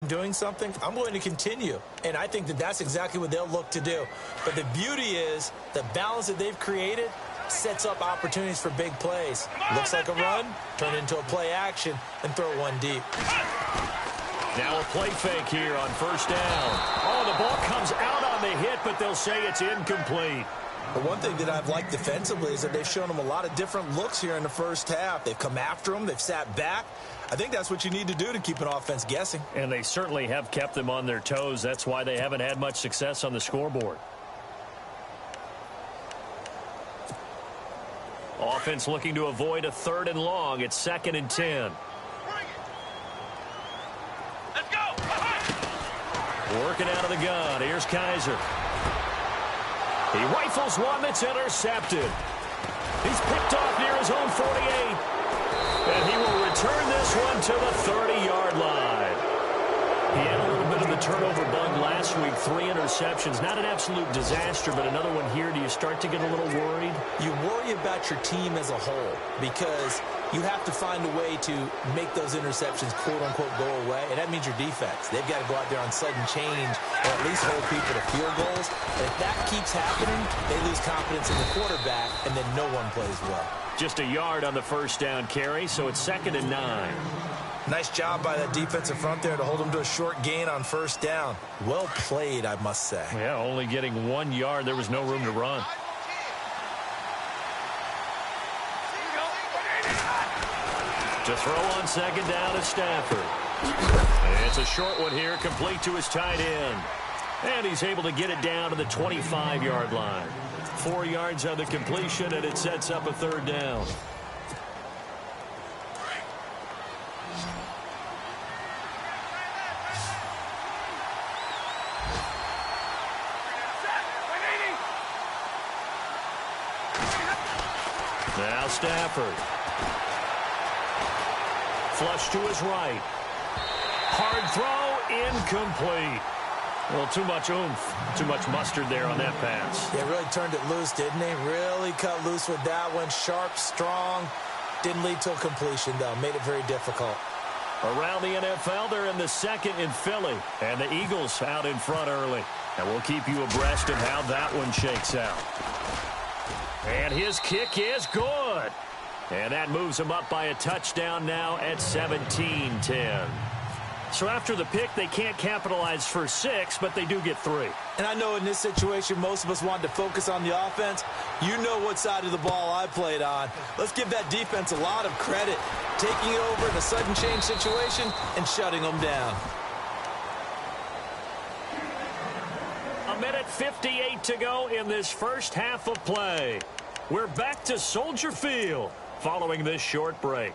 doing something, I'm going to continue. And I think that that's exactly what they'll look to do. But the beauty is the balance that they've created sets up opportunities for big plays. Looks like a run, turn into a play action, and throw one deep. Now a play fake here on first down. Oh, the ball comes out on the hit, but they'll say it's incomplete. The one thing that I've liked defensively is that they've shown them a lot of different looks here in the first half. They've come after them. They've sat back. I think that's what you need to do to keep an offense guessing. And they certainly have kept them on their toes. That's why they haven't had much success on the scoreboard. Offense looking to avoid a 3rd and long. It's 2nd and 10. Let's go. Working out of the gun. Here's Kaiser. He rifles one that's intercepted. He's picked off near his own 48. And he will return this one to the 30-yard line. He had a little bit of the turnover bug last week. 3 interceptions. Not an absolute disaster, but another one here. Do you start to get a little worried? You worry about your team as a whole because you have to find a way to make those interceptions, quote-unquote, go away. And that means your defense. They've got to go out there on sudden change or at least hold people to field goals. And if that keeps happening, they lose confidence in the quarterback, and then no one plays well. Just a yard on the first down carry, so it's 2nd and 9. Nice job by that defensive front there to hold them to a short gain on first down. Well played, I must say. Yeah, only getting 1 yard. There was no room to run. To throw on 2nd down is Stafford. And it's a short one here, complete to his tight end. And he's able to get it down to the 25-yard line. 4 yards on the completion, and it sets up a 3rd down. Now Stafford. Flush to his right. Hard throw, incomplete. Well, too much oomph, too much mustard there on that pass. Yeah, really turned it loose, didn't he? Really cut loose with that one. Sharp, strong. Didn't lead to a completion, though. Made it very difficult. Around the NFL, they're in the 2nd in Philly. And the Eagles out in front early. And we'll keep you abreast of how that one shakes out. And his kick is good. And that moves him up by a touchdown now at 17-10. So after the pick, they can't capitalize for 6, but they do get 3. And I know in this situation, most of us wanted to focus on the offense. You know what side of the ball I played on. Let's give that defense a lot of credit. Taking it over in a sudden change situation and shutting them down. 1:58 to go in this first half of play. We're back to Soldier Field following this short break.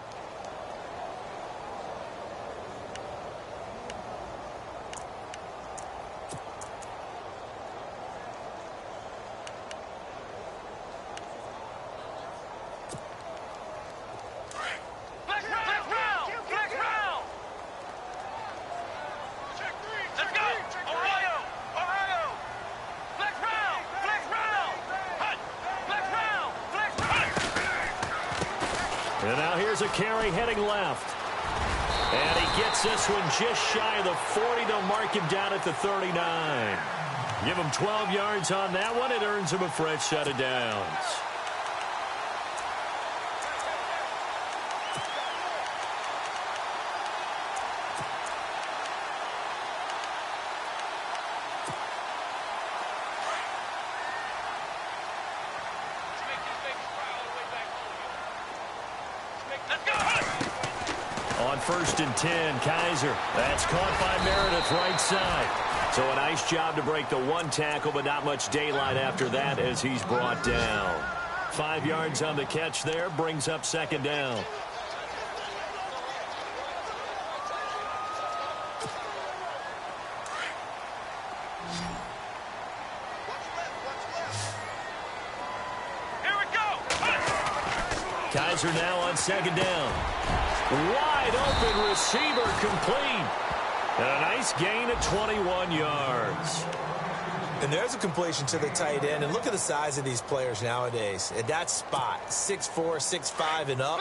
And now here's a carry heading left. And he gets this one just shy of the 40. They'll mark him down at the 39. Give him 12 yards on that one. It earns him a fresh set of downs. On 1st and 10, Kaiser. That's caught by Meredith right side. So a nice job to break the 1 tackle, but not much daylight after that as he's brought down. 5 yards on the catch there, brings up 2nd down. Here we go. Kaiser now on 2nd down. Wide open receiver complete. And a nice gain at 21 yards. And there's a completion to the tight end. And look at the size of these players nowadays. At that spot, 6'4", 6'5", and up.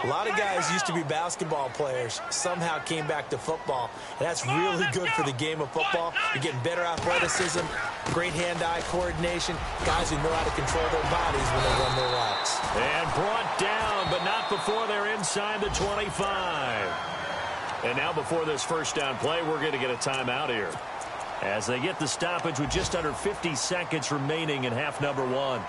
A lot of guys used to be basketball players, somehow came back to football, and that's really good for the game of football. You're getting better athleticism, great hand-eye coordination, guys who know how to control their bodies when they run their routes. And brought down, but not before they're inside the 25. And now before this first down play, we're going to get a timeout here, as they get the stoppage with just under 50 seconds remaining in half number one.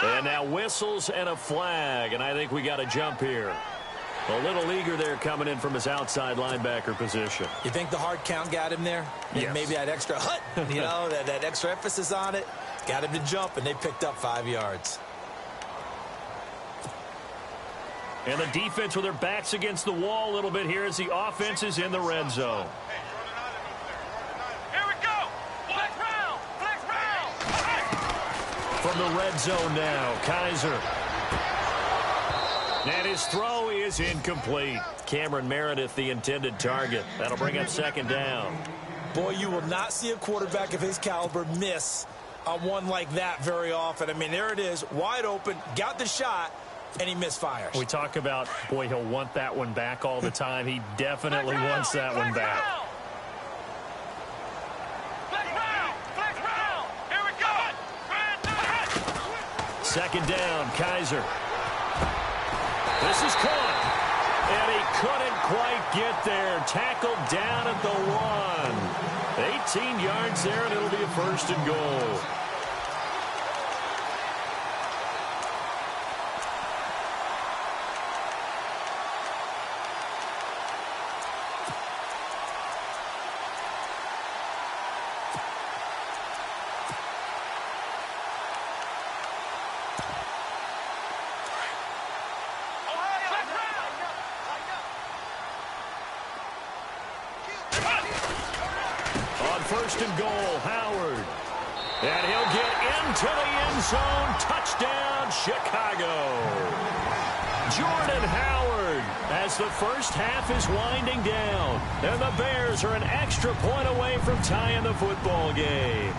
And now whistles and a flag, and I think we got a jump here. A little eager there coming in from his outside linebacker position. You think the hard count got him there? Yes. Maybe that extra hut, you know, that extra emphasis on it, got him to jump, and they picked up 5 yards. And the defense with their backs against the wall a little bit here as the offense is in the red zone. Here we go. Flex round. Flex round. From the red zone now, Kaiser. And his throw is incomplete. Cameron Meredith, the intended target. That'll bring up second down. Boy, you will not see a quarterback of his caliber miss on one like that very often. I mean, there it is, wide open, got the shot, and he misfires. We talk about, boy, he'll want that one back all the time. He definitely wants that one back. Here we go. Second down, Kaiser. This is caught, and he couldn't quite get there. Tackled down at the 1. 18 yards there, and it'll be a first and goal. First and goal, Howard. And he'll get into the end zone. Touchdown, Chicago. Jordan Howard as the first half is winding down. And the Bears are an extra point away from tying the football game.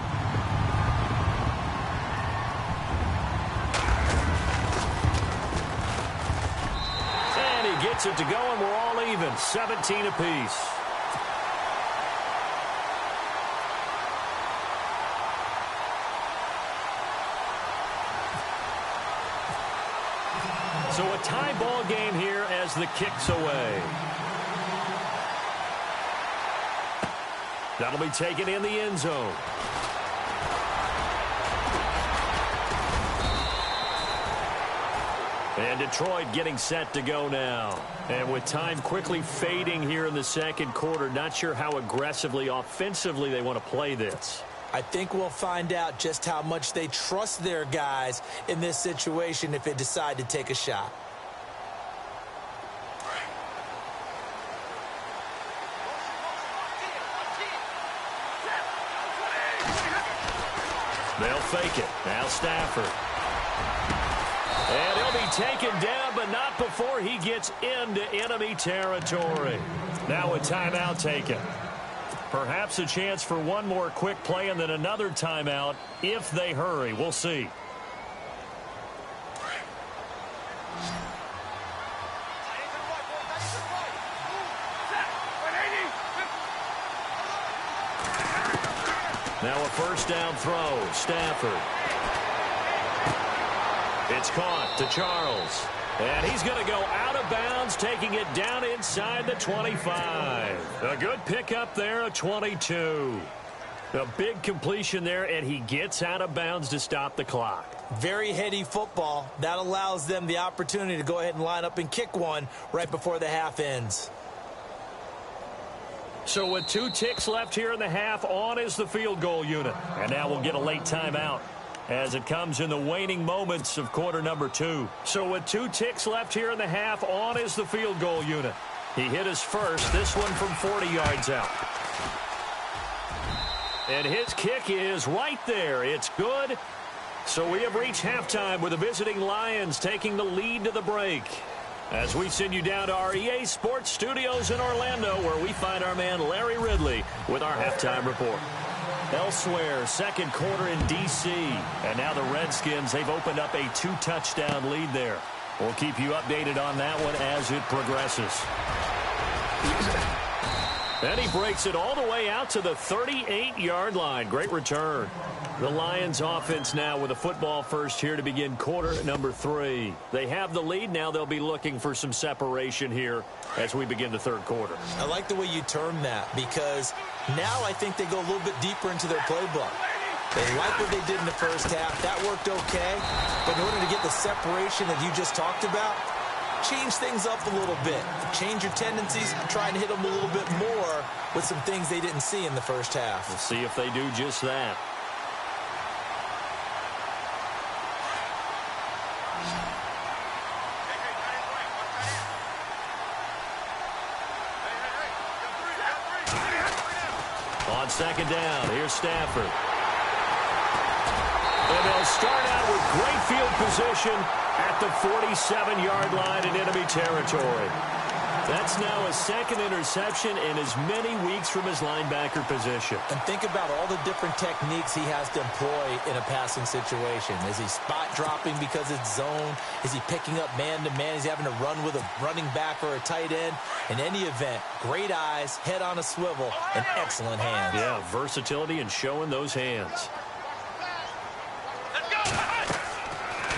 And he gets it to go, and we're all even, 17 apiece. So a tie ball game here as the kick's away. That'll be taken in the end zone. And Detroit getting set to go now. And with time quickly fading here in the second quarter, not sure how aggressively, offensively they want to play this. I think we'll find out just how much they trust their guys in this situation if they decide to take a shot. They'll fake it. Now Stafford. And he'll be taken down, but not before he gets into enemy territory. Now a timeout taken. Perhaps a chance for one more quick play and then another timeout if they hurry. We'll see. Now a first down throw. Stafford. It's caught to Charles. And he's going to go out of bounds, taking it down inside the 25. A good pickup there, a 22. A big completion there, and he gets out of bounds to stop the clock. Very heady football. That allows them the opportunity to go ahead and line up and kick one right before the half ends. So with 2 ticks left here in the half, on is the field goal unit. And now we'll get a late timeout as it comes in the waning moments of quarter number 2. So with 2 ticks left here in the half, on is the field goal unit. He hit his first, this one from 40 yards out. And his kick is right there. It's good. So we have reached halftime with the visiting Lions taking the lead to the break. As we send you down to our EA Sports Studios in Orlando, where we find our man Larry Ridley with our halftime report. Elsewhere, second quarter in D.C. And now the Redskins, they've opened up a 2-touchdown lead there. We'll keep you updated on that one as it progresses. And he breaks it all the way out to the 38-yard line. Great return. The Lions offense now with a football first here to begin quarter number 3. They have the lead. Now they'll be looking for some separation here as we begin the third quarter. I like the way you term that, because now I think they go a little bit deeper into their playbook. They like what they did in the first half. That worked okay. But in order to get the separation that you just talked about, change things up a little bit. Change your tendencies, try and hit them a little bit more with some things they didn't see in the first half. We'll see if they do just that. On second down, here's Stafford. And they'll start out with great field position at the 47-yard line in enemy territory. That's now his second interception in as many weeks from his linebacker position. And think about all the different techniques he has to employ in a passing situation. Is he spot dropping because it's zone? Is he picking up man-to-man? Is he having to run with a running back or a tight end? In any event, great eyes, head on a swivel, and excellent hands. Yeah, versatility and showing those hands.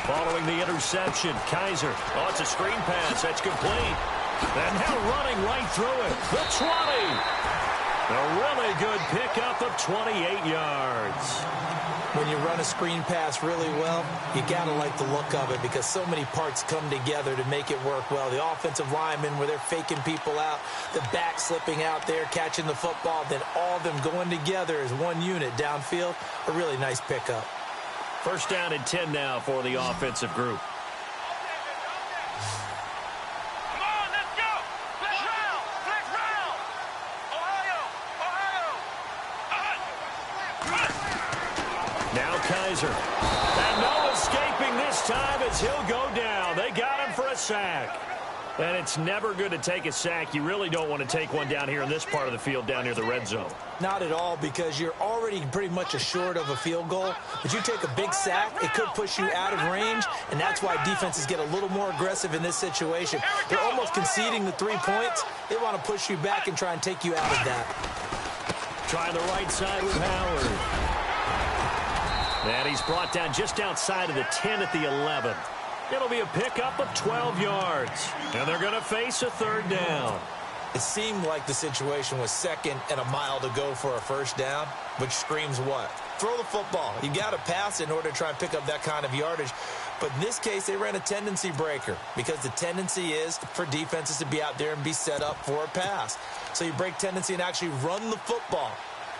Following the interception, Kaiser. Oh, it's a screen pass. That's complete. And now running right through it. The 20. A really good pickup of 28 yards. When you run a screen pass really well, you got to like the look of it, because so many parts come together to make it work well. The offensive linemen, where they're faking people out, the back slipping out there, catching the football, then all of them going together as one unit downfield. A really nice pickup. First down and 10 now for the offensive group. Come on, let's go. Flex round. Flex round. Ohio. Now Kaiser. And no escaping this time as he'll go down. They got him for a sack. And it's never good to take a sack. You really don't want to take one down here in this part of the field down near the red zone. Not at all, because you're already pretty much assured of a field goal. But you take a big sack, it could push you out of range, and that's why defenses get a little more aggressive in this situation. They're almost conceding the 3 points. They want to push you back and try and take you out of that. Trying the right side with Howard. And he's brought down just outside of the 10 at the 11. It'll be a pickup of 12 yards. And they're going to face a third down. It seemed like the situation was second and a mile to go for a first down, which screams what? Throw the football. You got to pass in order to try and pick up that kind of yardage. But in this case, they ran a tendency breaker, because the tendency is for defenses to be out there and be set up for a pass. So you break tendency and actually run the football.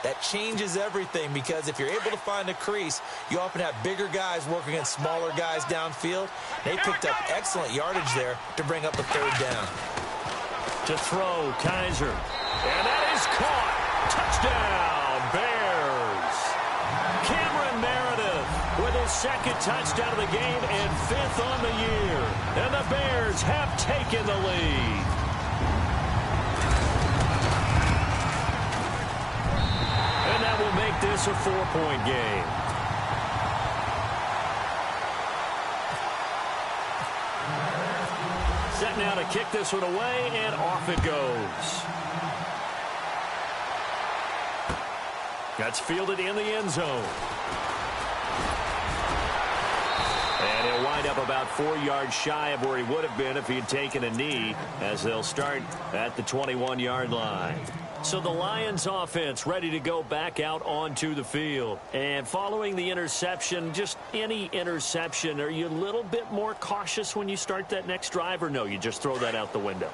That changes everything, because if you're able to find a crease, you often have bigger guys working against smaller guys downfield. They picked up excellent yardage there to bring up a third down. To throw, Kaiser. And that is caught. Touchdown, Bears. Cameron Meredith with his second touchdown of the game and 5th on the year. And the Bears have taken the lead. And that will make this a 4-point game. Set now to kick this one away, and off it goes. That's fielded in the end zone. And he'll wind up about 4 yards shy of where he would have been if he had taken a knee, as they'll start at the 21-yard line. So the Lions offense ready to go back out onto the field. And following the interception, just any interception, are you a little bit more cautious when you start that next drive, or no, you just throw that out the window?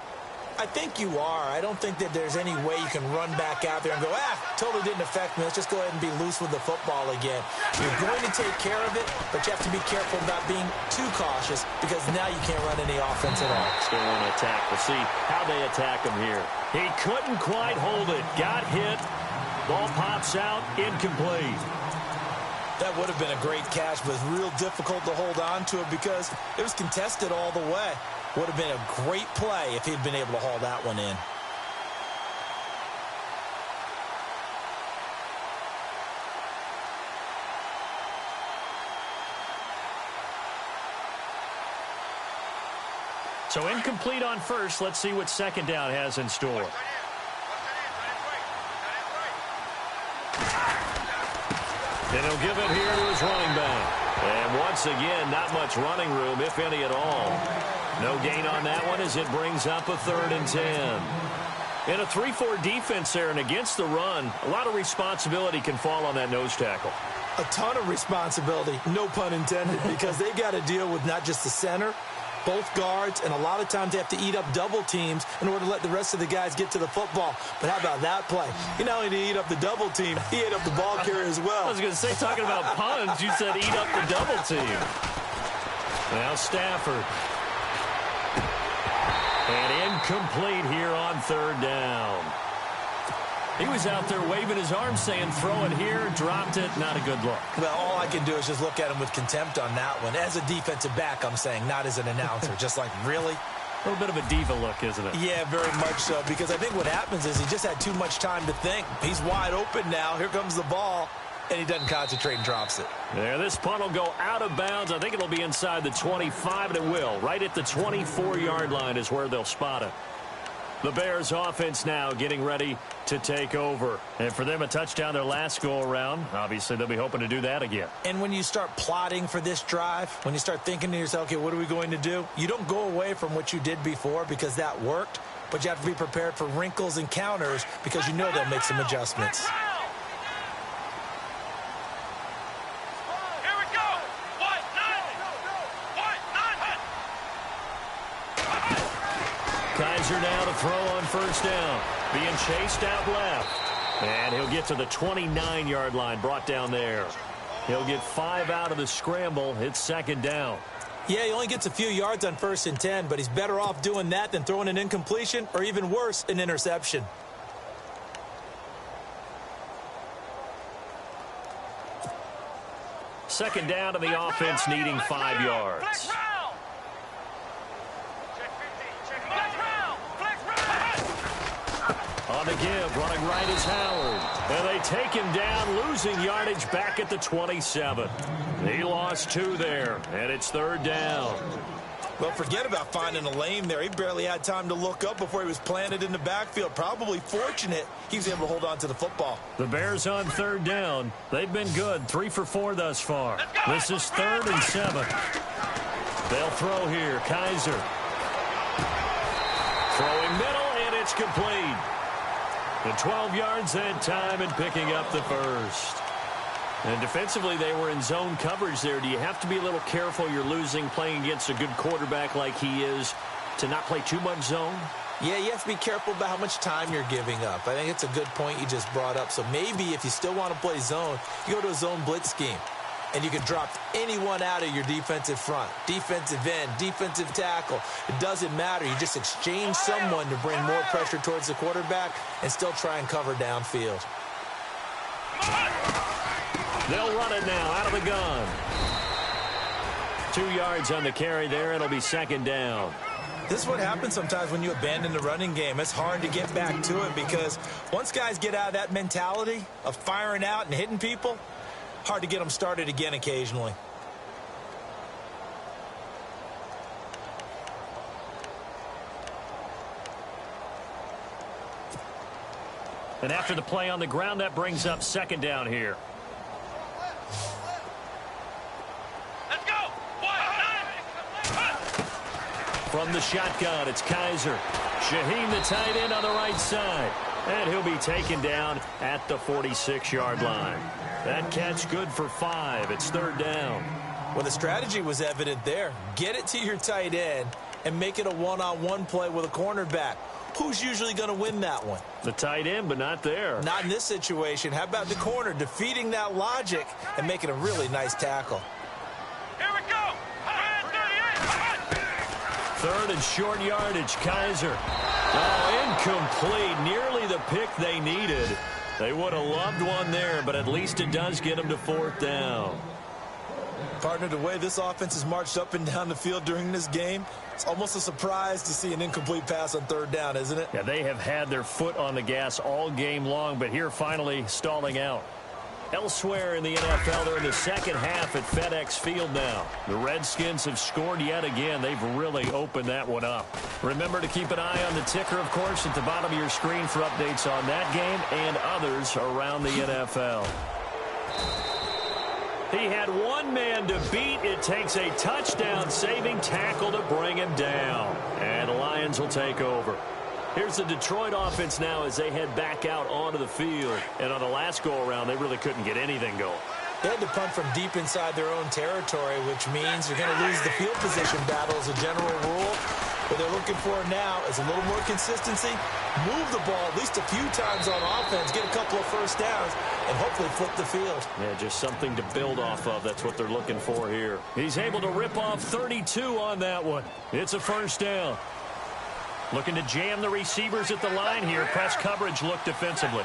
I think you are. I don't think that there's any way you can run back out there and go, totally didn't affect me. Let's just go ahead and be loose with the football again. You're going to take care of it, but you have to be careful about being too cautious, because now you can't run any offense at all. Still want to attack. We'll see how they attack him here. He couldn't quite hold it. Got hit. Ball pops out, incomplete. That would have been a great catch, but it's real difficult to hold on to it because it was contested all the way. Would have been a great play if he'd been able to haul that one in. So incomplete on first. Let's see what second down has in store. And he'll give it here to his running back. And once again, not much running room, if any at all. No gain on that one as it brings up a 3rd and 10. In a 3-4 defense there and against the run, a lot of responsibility can fall on that nose tackle. A ton of responsibility, no pun intended, because they've got to deal with not just the center, both guards, and a lot of times they have to eat up double teams in order to let the rest of the guys get to the football. But how about that play? He not only did he eat up the double team, he ate up the ball carrier as well. I was going to say, talking about puns, you said eat up the double team. Now Stafford. And incomplete here on 3rd down. He was out there waving his arms saying, throw it here, dropped it, not a good look. Well, all I can do is just look at him with contempt on that one. As a defensive back, I'm saying, not as an announcer. Just like, really? A little bit of a diva look, isn't it? Yeah, very much so, because I think what happens is he just had too much time to think. He's wide open now. Here comes the ball, and he doesn't concentrate and drops it. There, this punt will go out of bounds. I think it'll be inside the 25, and it will. Right at the 24-yard line is where they'll spot it. The Bears offense now getting ready to take over. And for them, a touchdown their last go-around. Obviously, they'll be hoping to do that again. And when you start plotting for this drive, when you start thinking to yourself, okay, what are we going to do? You don't go away from what you did before because that worked, but you have to be prepared for wrinkles and counters because you know they'll make some adjustments. Kaiser now to throw on 1st down. Being chased out left. And he'll get to the 29-yard line, brought down there. He'll get 5 out of the scramble. It's 2nd down. Yeah, he only gets a few yards on 1st and 10, but he's better off doing that than throwing an incompletion or even worse, an interception. Second down to the offense needing 5 yards. On the give, running right is Howard. And they take him down, losing yardage back at the 27. He lost 2 there, and it's 3rd down. Well, forget about finding a lane there. He barely had time to look up before he was planted in the backfield. Probably fortunate he was able to hold on to the football. The Bears on 3rd down. They've been good, 3 for 4 thus far. This is 3rd and 7. They'll throw here. Kaiser. Throwing middle, and it's complete. The 12 yards that time and picking up the first. And defensively, they were in zone coverage there. Do you have to be a little careful you're losing playing against a good quarterback like he is to not play too much zone? Yeah, you have to be careful about how much time you're giving up. I think it's a good point you just brought up. So maybe if you still want to play zone, you go to a zone blitz scheme. And you can drop anyone out of your defensive front, defensive end, defensive tackle. It doesn't matter. You just exchange someone to bring more pressure towards the quarterback and still try and cover downfield. They'll run it now out of the gun. 2 yards on the carry there. It'll be 2nd down. This is what happens sometimes when you abandon the running game. It's hard to get back to it because once guys get out of that mentality of firing out and hitting people, hard to get them started again occasionally. And after the play on the ground, that brings up 2nd down here. Let's go. From the shotgun, it's Kaiser. Shaheen, the tight end, on the right side. And he'll be taken down at the 46-yard line. That catch good for 5. It's 3rd down. Well, the strategy was evident there. Get it to your tight end and make it a one-on-one play with a cornerback. Who's usually going to win that one? The tight end, but not there. Not in this situation. How about the corner defeating that logic and making a really nice tackle? Here we go. 3rd and short yardage, Kaiser. Oh, incomplete. Nearly the pick they needed. They would have loved one there, but at least it does get them to 4th down. Partner, the way this offense has marched up and down the field during this game, it's almost a surprise to see an incomplete pass on 3rd down, isn't it? Yeah, they have had their foot on the gas all game long, but here finally stalling out. Elsewhere in the NFL, they're in the second half at FedEx Field now. The Redskins have scored yet again. They've really opened that one up. Remember to keep an eye on the ticker, of course, at the bottom of your screen for updates on that game and others around the NFL. He had one man to beat. It takes a touchdown-saving tackle to bring him down. And the Lions will take over. Here's the Detroit offense now as they head back out onto the field. And on the last go-around, they really couldn't get anything going. They had to punt from deep inside their own territory, which means you're going to lose the field position battle as a general rule. What they're looking for now is a little more consistency, move the ball at least a few times on offense, get a couple of first downs, and hopefully flip the field. Yeah, just something to build off of. That's what they're looking for here. He's able to rip off 32 on that one. It's a first down. Looking to jam the receivers at the line here. Press coverage look defensively.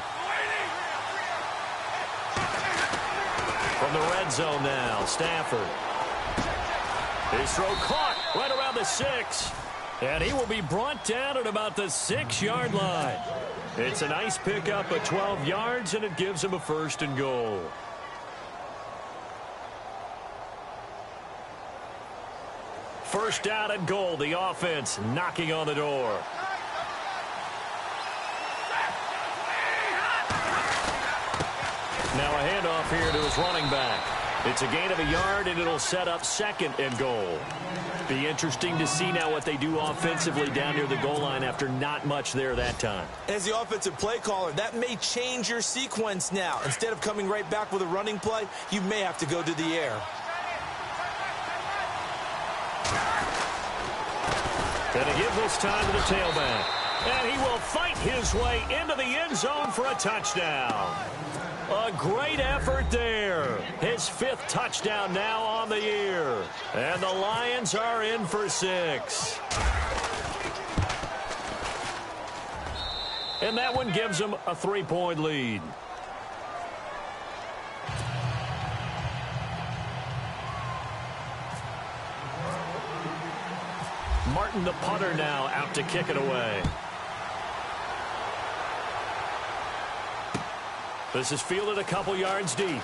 From the red zone now, Stafford. His throw caught right around the 6. And he will be brought down at about the 6-yard line. It's a nice pickup at 12 yards, and it gives him a 1st and goal. First down and goal. The offense knocking on the door. Now a handoff here to his running back. It's a gain of a yard, and it'll set up 2nd and goal. Be interesting to see now what they do offensively down near the goal line after not much there that time. As the offensive play caller, that may change your sequence now. Instead of coming right back with a running play, you may have to go to the air. Going to give this time to the tailback. And he will fight his way into the end zone for a touchdown. A great effort there. His 5th touchdown now on the year. And the Lions are in for 6. And that one gives them a 3-point lead. Martin, the punter, now out to kick it away. This is fielded a couple yards deep.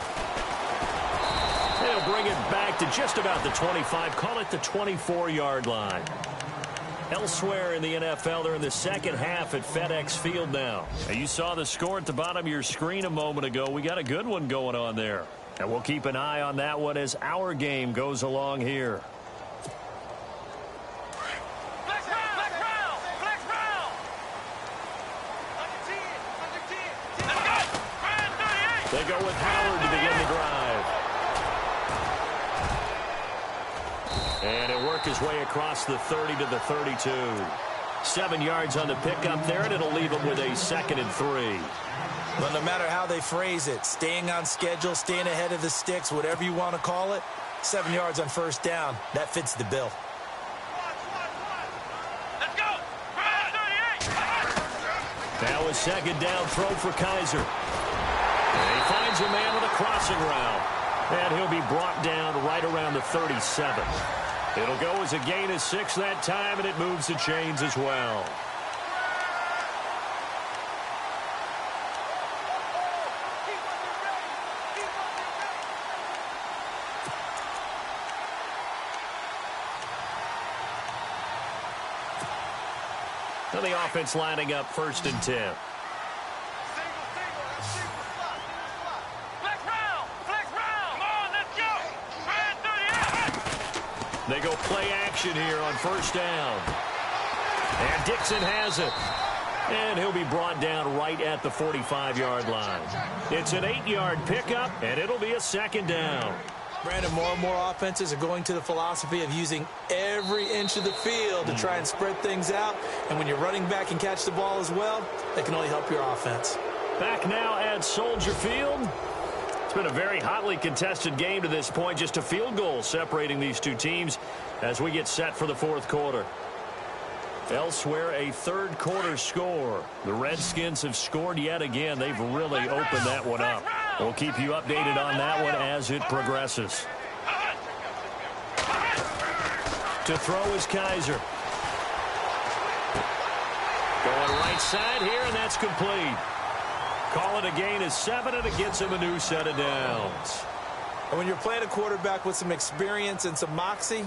They'll bring it back to just about the 25. Call it the 24-yard line. Elsewhere in the NFL, they're in the second half at FedEx Field now. And you saw the score at the bottom of your screen a moment ago. We got a good one going on there. And we'll keep an eye on that one as our game goes along here. They go with Howard to begin the drive. And he'll work his way across the 30 to the 32. 7 yards on the pickup there, and it'll leave him with a 2nd and 3. Well, no matter how they phrase it, staying on schedule, staying ahead of the sticks, whatever you want to call it, 7 yards on first down, that fits the bill. Let's go! Now a 2nd down throw for Kaiser. And he finds a man with a crossing route. And he'll be brought down right around the 37. It'll go as a gain of 6 that time, and it moves the chains as well. Now the offense lining up 1st and 10. They go play action here on first down. And Dixon has it. And he'll be brought down right at the 45-yard line. It's an 8-yard pickup, and it'll be a 2nd down. Brandon, more and more offenses are going to the philosophy of using every inch of the field to try and spread things out. And when you're running back and catch the ball as well, that can only help your offense. Back now at Soldier Field. It's been a very hotly contested game to this point. Just a field goal separating these two teams as we get set for the 4th quarter. Elsewhere, a third-quarter score. The Redskins have scored yet again. They've really opened that one up. We'll keep you updated on that one as it progresses. To throw is Kaiser. Going right side here, and that's complete. Call it a gain of 7, and it gets him a new set of downs. And when you're playing a quarterback with some experience and some moxie,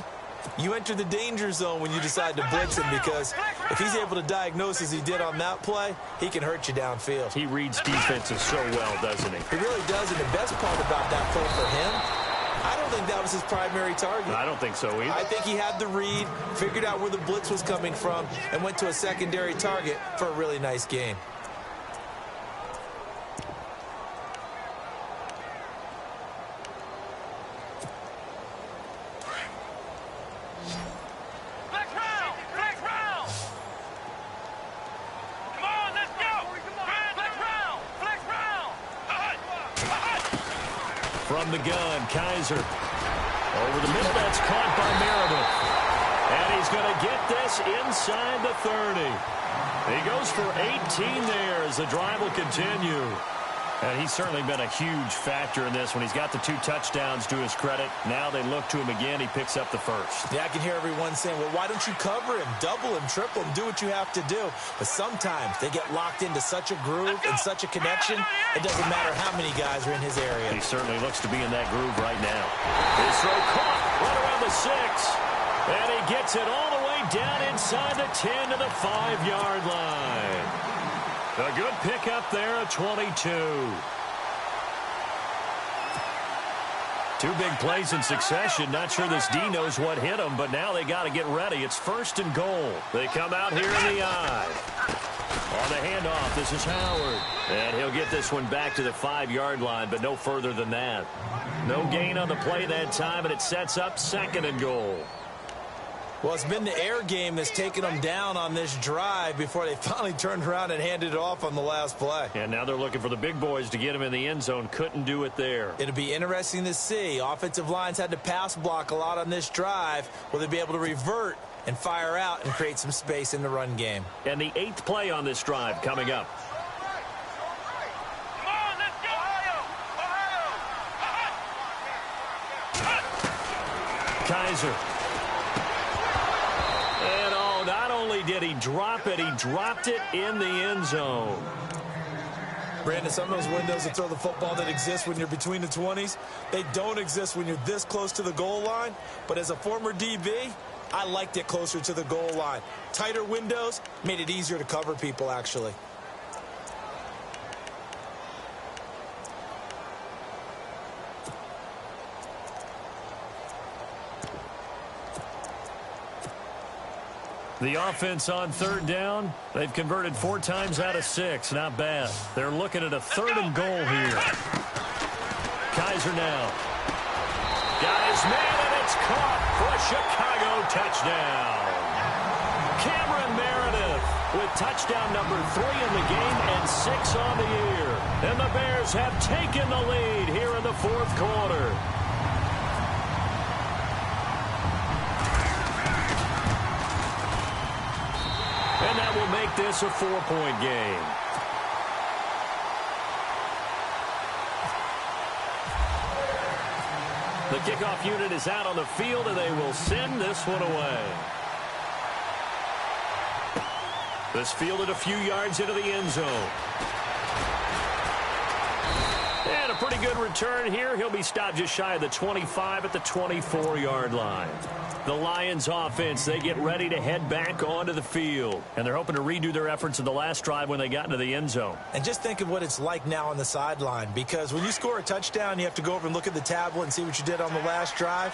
you enter the danger zone when you decide to blitz him, because if he's able to diagnose as he did on that play, he can hurt you downfield. He reads defenses so well, doesn't he? He really does, and the best part about that play for him, I don't think that was his primary target. I don't think so either. I think he had the read, figured out where the blitz was coming from, and went to a secondary target for a really nice game. From the gun, Kaiser. Over the middle, that's caught by Meredith. And he's going to get this inside the 30. He goes for 18 there as the drive will continue. And he's certainly been a huge factor in this when he's got the 2 touchdowns to his credit. Now they look to him again. He picks up the first. Yeah, I can hear everyone saying, well, why don't you cover him, double him, triple him, do what you have to do. But sometimes they get locked into such a groove and such a connection, it doesn't matter how many guys are in his area. He certainly looks to be in that groove right now. His throw caught right around the 6. And he gets it all the way down inside the 10 to the 5-yard line. A good pickup there at 22. 2 big plays in succession. Not sure this D knows what hit him, but now they got to get ready. It's 1st and goal. They come out here in the eye. On the handoff, this is Howard. And he'll get this one back to the 5-yard line, but no further than that. No gain on the play that time, and it sets up 2nd and goal. Well, it's been the air game that's taken them down on this drive before they finally turned around and handed it off on the last play. And now they're looking for the big boys to get him in the end zone. Couldn't do it there. It'll be interesting to see. Offensive lines had to pass block a lot on this drive. Will they be able to revert and fire out and create some space in the run game? And the 8th play on this drive coming up. Kaiser. And not only did he drop it, he dropped it in the end zone. Brandon, some of those windows to throw the football that exist when you're between the 20s, they don't exist when you're this close to the goal line. But as a former DB, I liked it closer to the goal line. Tighter windows made it easier to cover people, actually. The offense on 3rd down, they've converted 4 times out of 6. Not bad. They're looking at a 3rd and goal here. Kaiser now. Got his man, and it's caught for a Chicago touchdown. Cameron Meredith with touchdown number 3 in the game and 6 on the year. And the Bears have taken the lead here in the 4th quarter. And that will make this a 4-point game. The kickoff unit is out on the field, and they will send this one away. This fielded a few yards into the end zone. And a pretty good return here. He'll be stopped just shy of the 25 at the 24-yard line. The Lions offense, they get ready to head back onto the field. And they're hoping to redo their efforts in the last drive when they got into the end zone. And just think of what it's like now on the sideline, because when you score a touchdown, you have to go over and look at the tablet and see what you did on the last drive.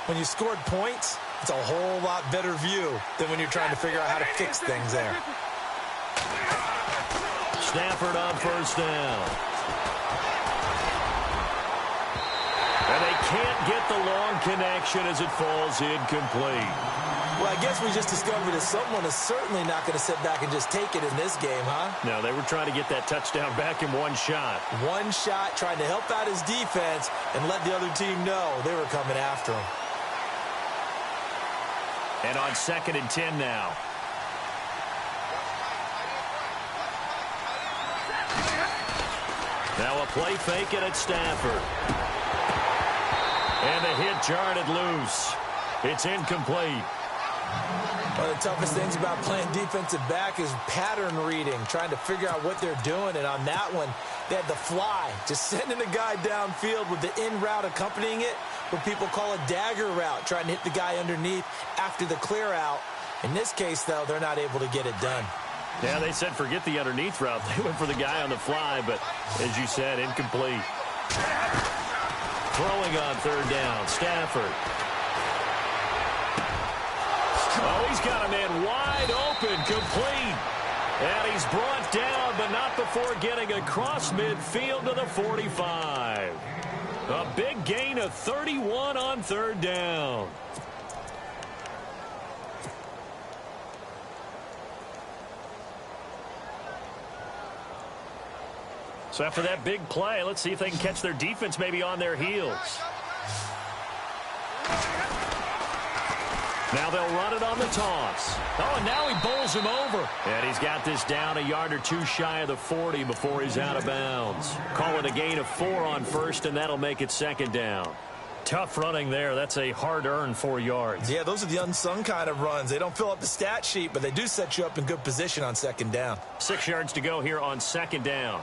When you scored points, it's a whole lot better view than when you're trying to figure out how to fix things there. Stafford on 1st down. And they can't get the long connection as it falls incomplete. Well, I guess we just discovered that someone is certainly not going to sit back and just take it in this game, huh? No, they were trying to get that touchdown back in one shot. One shot, trying to help out his defense and let the other team know they were coming after him. And on 2nd and 10 now. Now a play fake it at Stafford. And the hit jarred it loose. It's incomplete. One of the toughest things about playing defensive back is pattern reading, trying to figure out what they're doing. And on that one, they had the fly, just sending a guy downfield with the in route accompanying it, what people call a dagger route, trying to hit the guy underneath after the clear out. In this case, though, they're not able to get it done. Yeah, they said forget the underneath route. They went for the guy on the fly, but as you said, incomplete. Throwing on third down, Stafford. Oh, he's got a man wide open, complete. And he's brought down, but not before getting across midfield to the 45. A big gain of 31 on third down. So after that big play, let's see if they can catch their defense maybe on their heels. Now they'll run it on the toss. Oh, and now he bowls him over. And he's got this down a yard or two shy of the 40 before he's out of bounds. Call it a gain of 4 on first, and that'll make it second down. Tough running there. That's a hard-earned 4 yards. Yeah, those are the unsung kind of runs. They don't fill up the stat sheet, but they do set you up in good position on second down. 6 yards to go here on second down.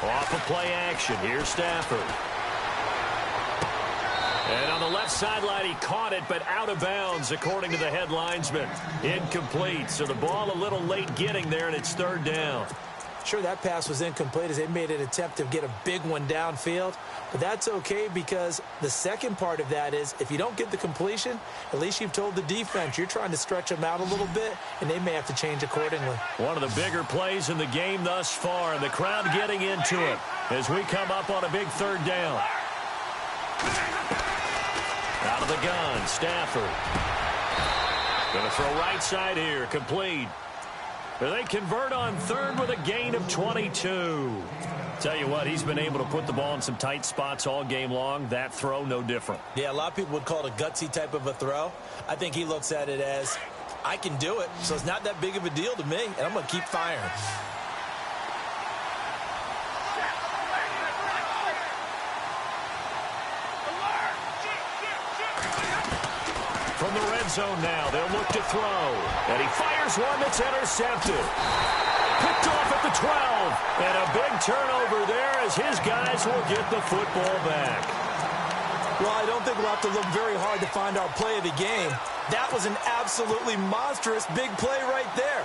Off of play action. Here's Stafford. And on the left sideline, he caught it, but out of bounds, according to the head linesman. Incomplete. So the ball a little late getting there, and it's third down. Sure, that pass was incomplete as they made an attempt to get a big one downfield. But that's okay because the second part of that is if you don't get the completion, at least you've told the defense you're trying to stretch them out a little bit, and they may have to change accordingly. One of the bigger plays in the game thus far, and the crowd getting into it as we come up on a big third down. Out of the gun, Stafford. Going to throw right side here, complete. They convert on third with a gain of 22. Tell you what, he's been able to put the ball in some tight spots all game long. That throw, no different. Yeah, a lot of people would call it a gutsy type of a throw. I think he looks at it as, I can do it, so it's not that big of a deal to me, and I'm going to keep firing. From the red zone now, they'll look to throw. And he fires one that's intercepted. Picked off at the 12. And a big turnover there as his guys will get the football back. Well, I don't think we'll have to look very hard to find our play of the game. That was an absolutely monstrous big play right there.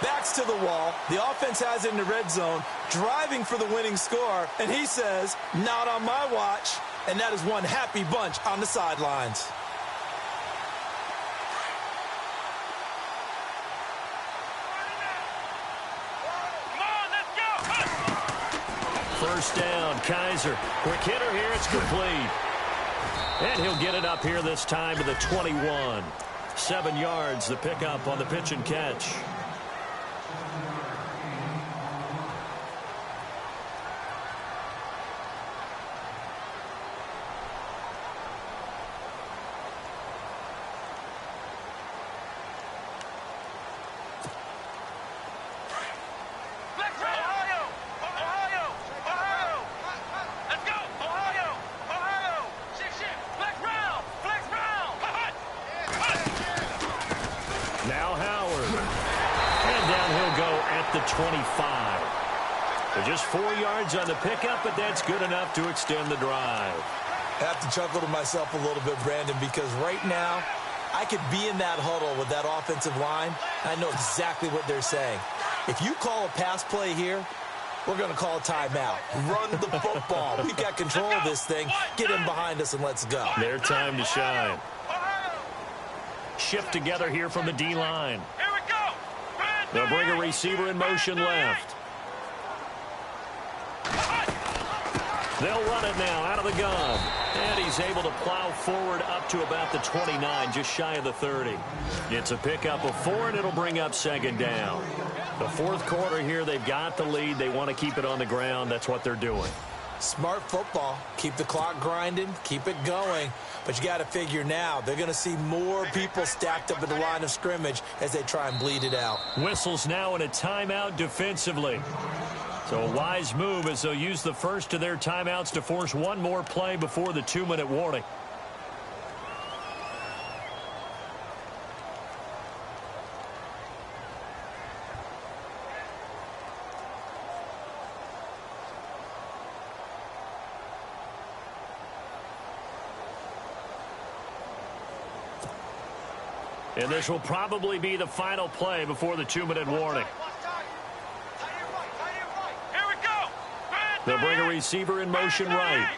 Backs to the wall. The offense has it in the red zone, driving for the winning score. And he says, not on my watch. And that is one happy bunch on the sidelines. First down, Kaiser. Quick hitter here, it's complete. And he'll get it up here this time to the 21. 7 yards, the pickup on the pitch and catch. The 25. So just 4 yards on the pickup, but that's good enough to extend the drive. I have to chuckle to myself a little bit, Brandon, because right now I could be in that huddle with that offensive line. I know exactly what they're saying. If you call a pass play here, we're going to call a timeout. Run the football. We've got control of this thing. Get him behind us and let's go. Their time to shine. Shift together here from the D-line. They'll bring a receiver in motion left. They'll run it now out of the gun. And he's able to plow forward up to about the 29, just shy of the 30. It's a pickup of 4, and it'll bring up second down. The fourth quarter here, they've got the lead. They want to keep it on the ground. That's what they're doing. Smart football. Keep the clock grinding. Keep it going. But you got to figure now, they're going to see more people stacked up at the line of scrimmage as they try and bleed it out. Whistles now in a timeout defensively. So a wise move as they'll use the first of their timeouts to force one more play before the 2-minute warning. And this will probably be the final play before the 2-minute warning. Here we go. They'll bring a receiver in motion right.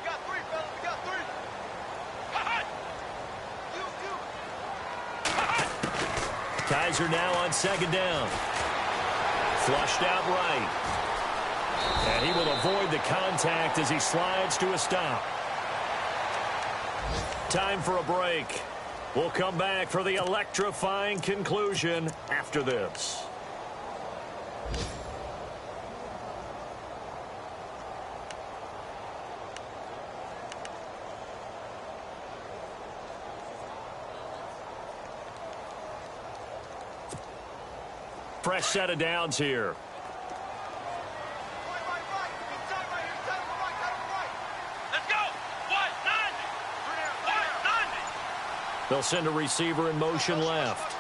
Kaiser now on second down. Flushed out right. And he will avoid the contact as he slides to a stop. Time for a break. We'll come back for the electrifying conclusion after this. Fresh set of downs here. They'll send a receiver in motion left.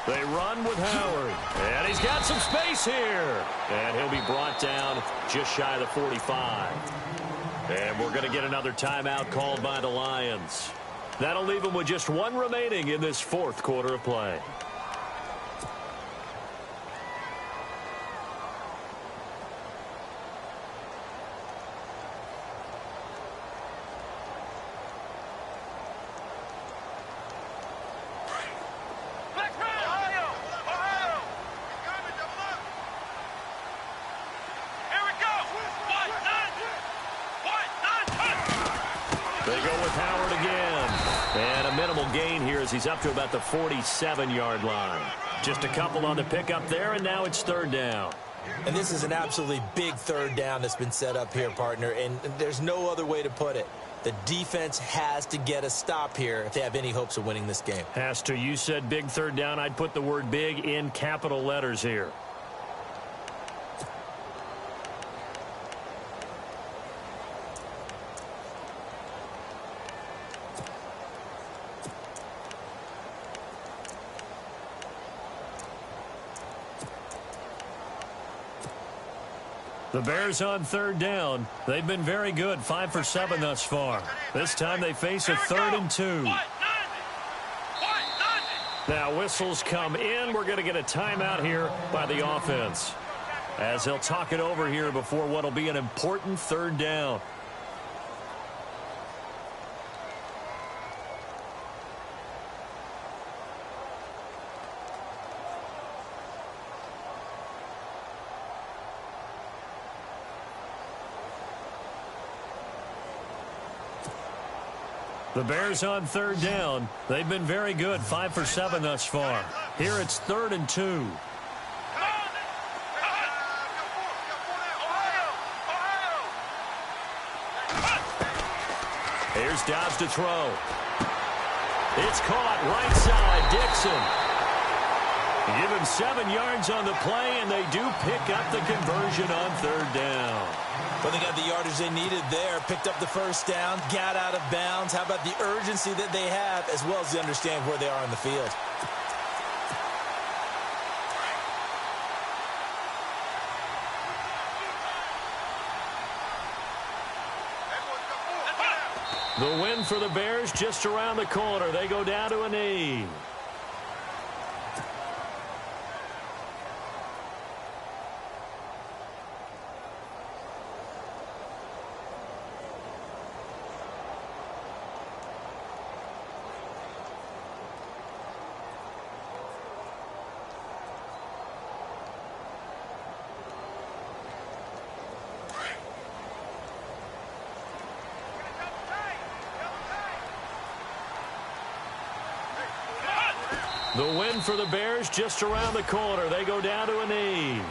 They run with Howard. And he's got some space here. And he'll be brought down just shy of the 45. And we're going to get another timeout called by the Lions. That'll leave them with just one remaining in this fourth quarter of play. He's up to about the 47-yard line. Just a couple on the pickup there, and now it's third down. And this is an absolutely big third down that's been set up here, partner, and there's no other way to put it. The defense has to get a stop here if they have any hopes of winning this game. Has to. You said big third down. I'd put the word big in capital letters here. The Bears on third down. They've been very good, 5 for 7 thus far. This time they face a 3rd and 2. Now whistles come in. We're going to get a timeout here by the offense, as they'll talk it over here before what will be an important third down. The Bears on third down. They've been very good, 5 for 7 thus far. Here it's 3rd and 2. Here's Dobbs to throw. It's caught right side. Dixon. Give him 7 yards on the play, and they do pick up the conversion on third down. Well, they got the yardage they needed there, picked up the first down, got out of bounds. How about the urgency that they have, as well as they understand where they are in the field? The win for the Bears just around the corner. They go down to a knee. The win for the Bears just around the corner. They go down to a knee.